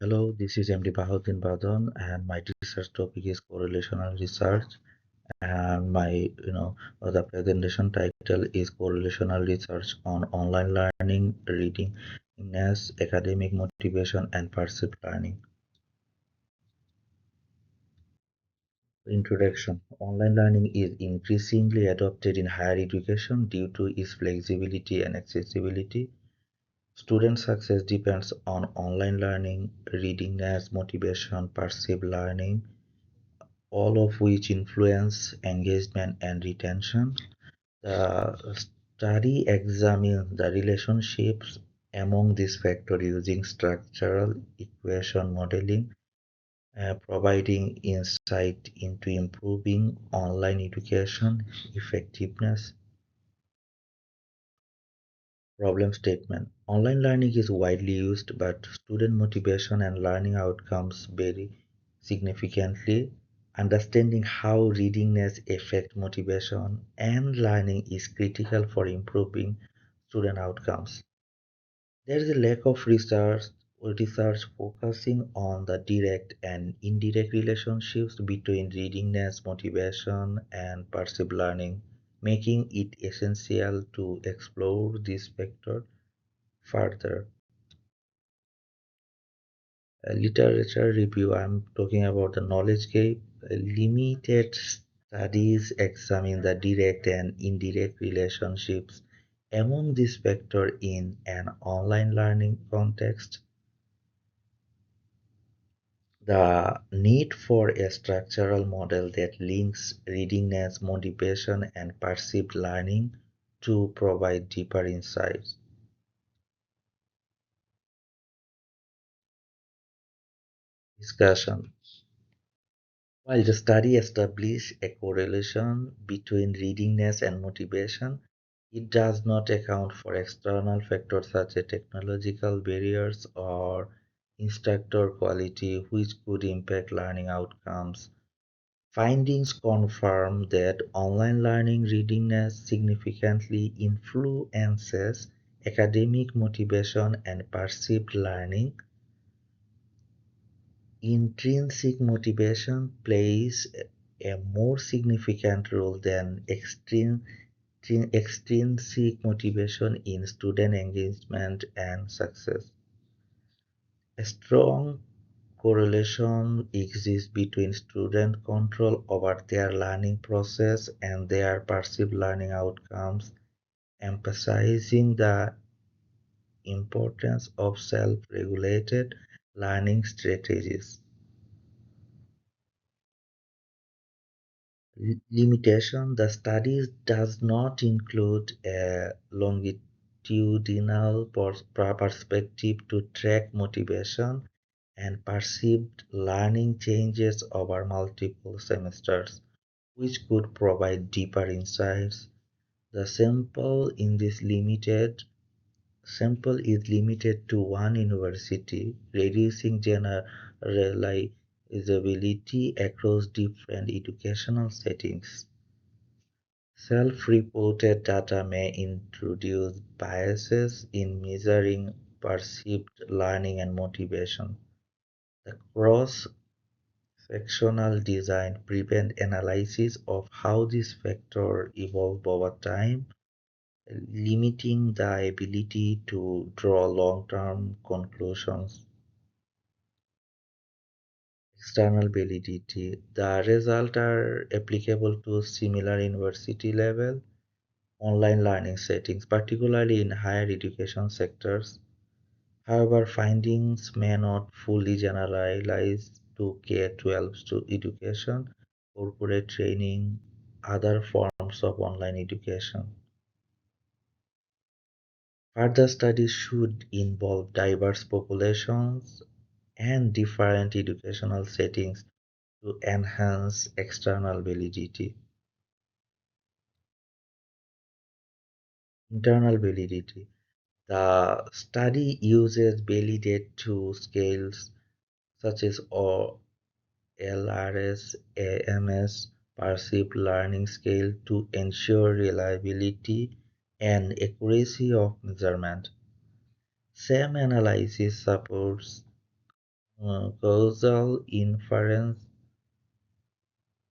Hello, this is Md.Bahauddin and my research topic is correlational research. And the presentation title is Correlational Research on Online Learning, Readingness, Academic Motivation, and Perceived Learning. Introduction. Online learning is increasingly adopted in higher education due to its flexibility and accessibility. Student success depends on online learning, readingness, motivation, perceived learning, all of which influence engagement and retention. The study examines the relationships among these factors using structural equation modeling, providing insight into improving online education effectiveness. Problem statement. Online learning is widely used, but student motivation and learning outcomes vary significantly. Understanding how readingness affects motivation and learning is critical for improving student outcomes. There is a lack of research focusing on the direct and indirect relationships between readingness, motivation, and perceived learning, making it essential to explore this factor further. Literature review, I'm talking about the knowledge gap. Limited studies examine the direct and indirect relationships among these factors in an online learning context. The need for a structural model that links readingness, motivation, and perceived learning to provide deeper insights. Discussion. While the study established a correlation between readingness and motivation, it does not account for external factors such as technological barriers or instructor quality, which could impact learning outcomes. Findings confirm that online learning readiness significantly influences academic motivation and perceived learning. Intrinsic motivation plays a more significant role than extrinsic motivation in student engagement and success. A strong correlation exists between student control over their learning process and their perceived learning outcomes, emphasizing the importance of self-regulated learning strategies. Limitation: the study does not include a longitudinal perspective to track motivation and perceived learning changes over multiple semesters, which could provide deeper insights. The sample is limited to one university, reducing generalizability across different educational settings. Self-reported data may introduce biases in measuring perceived learning and motivation. The cross-sectional design prevents analysis of how these factors evolve over time, limiting the ability to draw long-term conclusions. External validity: the results are applicable to similar university level online learning settings, particularly in higher education sectors. However, findings may not fully generalize to K-12 education, corporate training, other forms of online education. Further studies should involve diverse populations and different educational settings to enhance external validity. Internal validity: the study uses validated tool scales such as LRS, AMS, Perceived Learning Scale to ensure reliability and accuracy of measurement. Same analysis supports Causal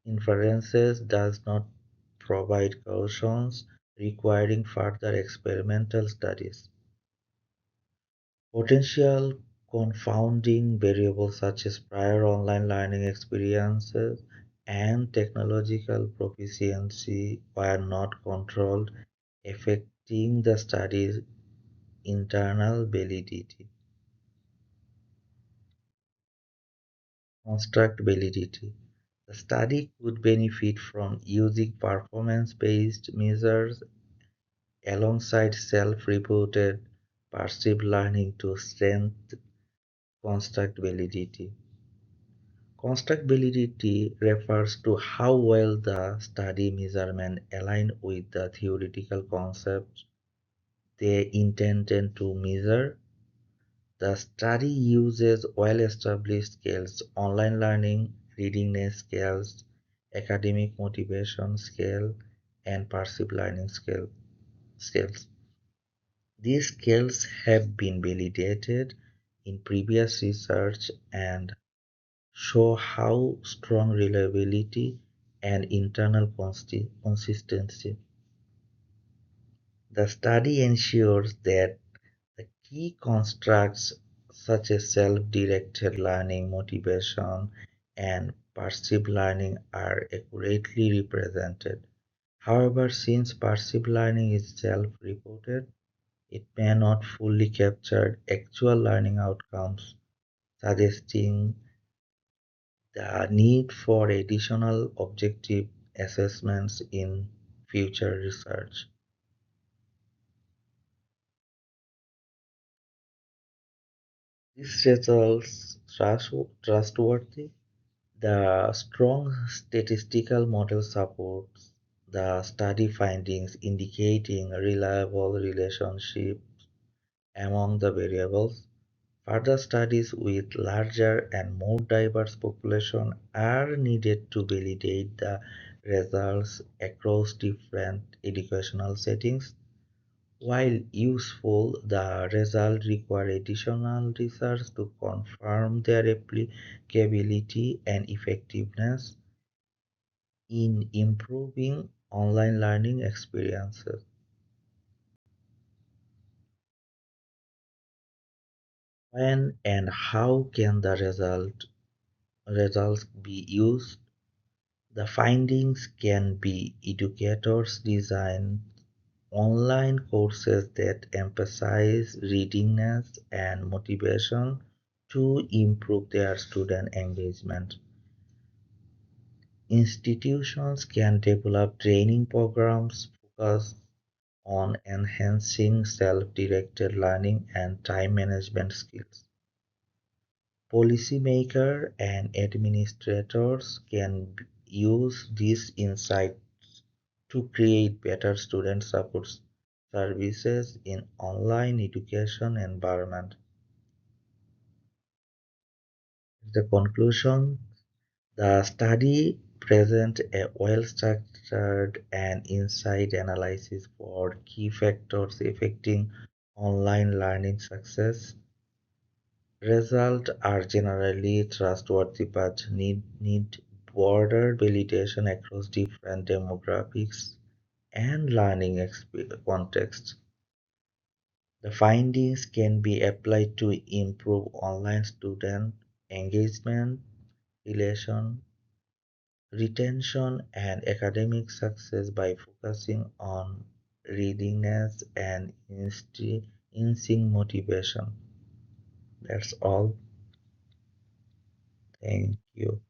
inferences does not provide cautions requiring further experimental studies. Potential confounding variables such as prior online learning experiences and technological proficiency were not controlled, affecting the study's internal validity. Construct validity. The study could benefit from using performance-based measures alongside self-reported perceived learning to strengthen construct validity. Construct validity refers to how well the study measurement align with the theoretical concepts they intended to measure. The study uses well-established scales: online learning, readiness scales, academic motivation scale, and perceived learning scales. These scales have been validated in previous research and show how strong reliability and internal consistency. The study ensures that the key constructs such as self-directed learning, motivation, and perceived learning are accurately represented. However, since perceived learning is self-reported, it may not fully capture actual learning outcomes, suggesting the need for additional objective assessments in future research. These results trustworthy. The strong statistical model supports the study findings, indicating a reliable relationship among the variables. Further studies with larger and more diverse population are needed to validate the results across different educational settings. While useful, the results require additional research to confirm their applicability and effectiveness in improving online learning experiences. When and how can the results be used? The findings can be educators design online courses that emphasize readiness and motivation to improve their student engagement. Institutions can develop training programs focused on enhancing self-directed learning and time management skills. Policymakers and administrators can use these insights to create better student support services in online education environment. The conclusion: the study presents a well-structured and insight analysis for key factors affecting online learning success. Results are generally trustworthy but need broader validation across different demographics and learning contexts. The findings can be applied to improve online student engagement, relation, retention, and academic success by focusing on readiness and instinct motivation. That's all. Thank you.